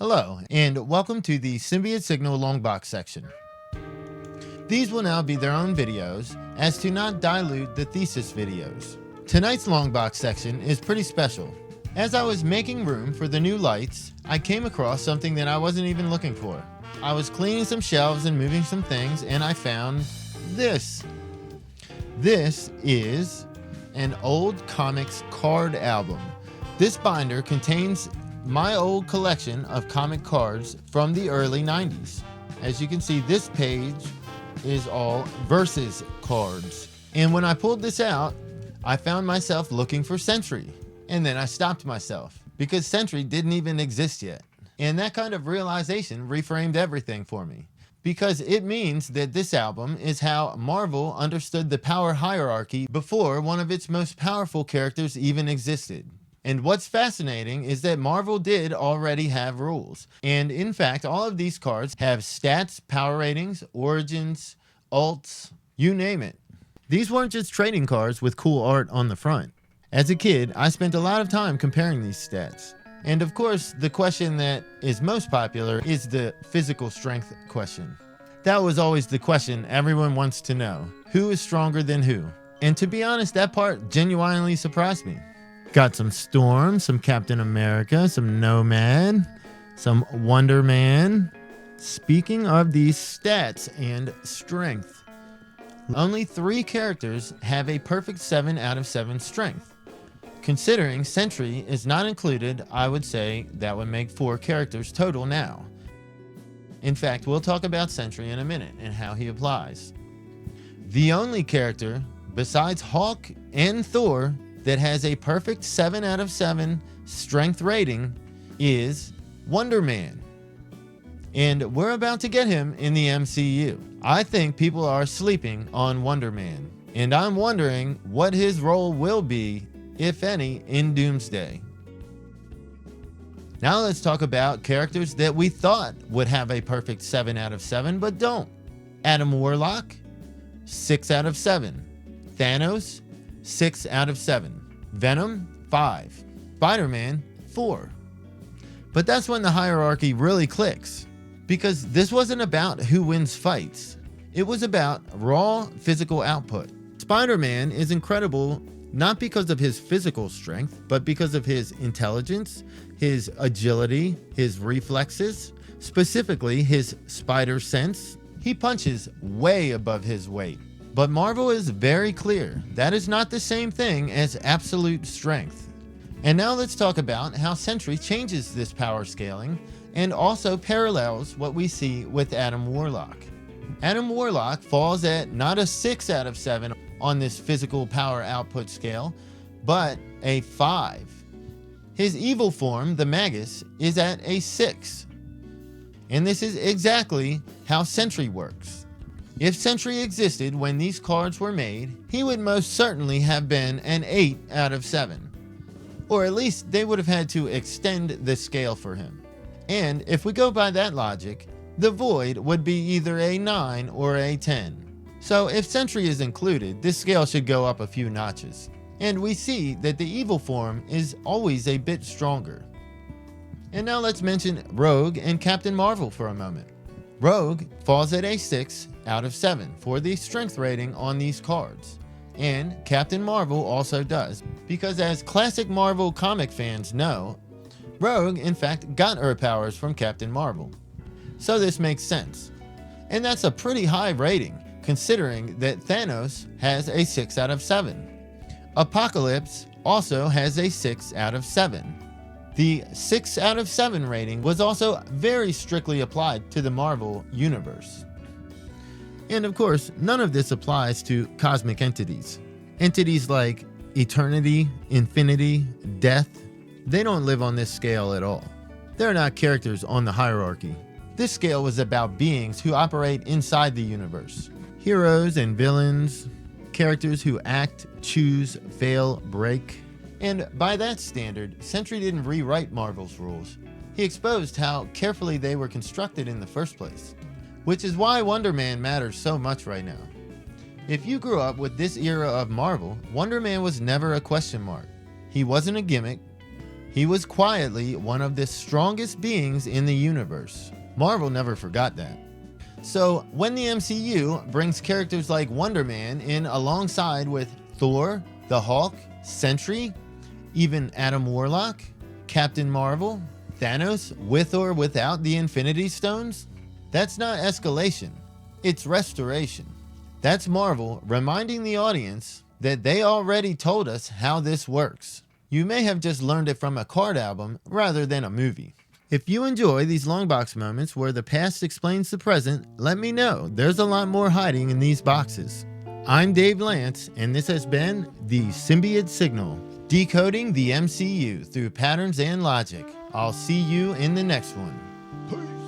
Hello, and welcome to the Symbiote Signal Longbox section. These will now be their own videos, as to not dilute the thesis videos. Tonight's Longbox section is pretty special. As I was making room for the new lights, I came across something that I wasn't even looking for. I was cleaning some shelves and moving some things, and I found this. This is an old comics card album. This binder contains my old collection of comic cards from the early 90s. As you can see, this page is all versus cards. And when I pulled this out, I found myself looking for Sentry. And then I stopped myself because Sentry didn't even exist yet. And that kind of realization reframed everything for me, because it means that this album is how Marvel understood the power hierarchy before one of its most powerful characters even existed. And what's fascinating is that Marvel did already have rules. And in fact, all of these cards have stats, power ratings, origins, alts, you name it. These weren't just trading cards with cool art on the front. As a kid, I spent a lot of time comparing these stats. And of course, the question that is most popular is the physical strength question. That was always the question everyone wants to know. Who is stronger than who? And to be honest, that part genuinely surprised me. Got some Storm, some Captain America, some Nomad, some Wonder Man. Speaking of these stats and strength, only 3 characters have a perfect 7 out of 7 strength. Considering Sentry is not included, I would say that would make 4 characters total now. In fact, we'll talk about Sentry in a minute and how he applies. The only character besides Hulk and Thor that has a perfect 7 out of 7 strength rating is Wonder Man. And we're about to get him in the MCU. I think people are sleeping on Wonder Man, and I'm wondering what his role will be, if any, in Doomsday. Now let's talk about characters that we thought would have a perfect 7 out of 7 but don't. Adam Warlock, 6 out of 7. Thanos, 6 out of 7. Venom, 5. Spider-Man, 4. But that's when the hierarchy really clicks, because this wasn't about who wins fights. It was about raw physical output. Spider-Man is incredible not because of his physical strength, but because of his intelligence, his agility, his reflexes, specifically his spider sense. He punches way above his weight. But Marvel is very clear that is not the same thing as absolute strength. And now let's talk about how Sentry changes this power scaling and also parallels what we see with Adam Warlock. Adam Warlock falls at not a 6 out of 7 on this physical power output scale, but a 5. His evil form, the Magus, is at a 6. And this is exactly how Sentry works. If Sentry existed when these cards were made, he would most certainly have been an 8 out of 7. Or at least they would have had to extend the scale for him. And if we go by that logic, the Void would be either a 9 or a 10. So if Sentry is included, this scale should go up a few notches. And we see that the evil form is always a bit stronger. And now let's mention Rogue and Captain Marvel for a moment. Rogue falls at a 6 out of 7 for the strength rating on these cards. And Captain Marvel also does, because as classic Marvel comic fans know, Rogue in fact got her powers from Captain Marvel. So this makes sense. And that's a pretty high rating, considering that Thanos has a 6 out of 7. Apocalypse also has a 6 out of 7. The 6 out of 7 rating was also very strictly applied to the Marvel universe. And of course, none of this applies to cosmic entities. Entities like eternity, infinity, death, they don't live on this scale at all. They're not characters on the hierarchy. This scale was about beings who operate inside the universe. Heroes and villains, characters who act, choose, fail, break. And by that standard, Sentry didn't rewrite Marvel's rules. He exposed how carefully they were constructed in the first place. Which is why Wonder Man matters so much right now. If you grew up with this era of Marvel, Wonder Man was never a question mark. He wasn't a gimmick. He was quietly one of the strongest beings in the universe. Marvel never forgot that. So when the MCU brings characters like Wonder Man in alongside with Thor, the Hulk, Sentry, even Adam Warlock, Captain Marvel, Thanos, with or without the Infinity Stones, that's not escalation, it's restoration. That's Marvel reminding the audience that they already told us how this works. You may have just learned it from a card album rather than a movie. If you enjoy these Longbox moments where the past explains the present, let me know. There's a lot more hiding in these boxes. I'm Dave Lance, and this has been the Symbiote Signal, decoding the MCU through patterns and logic. I'll see you in the next one. Peace.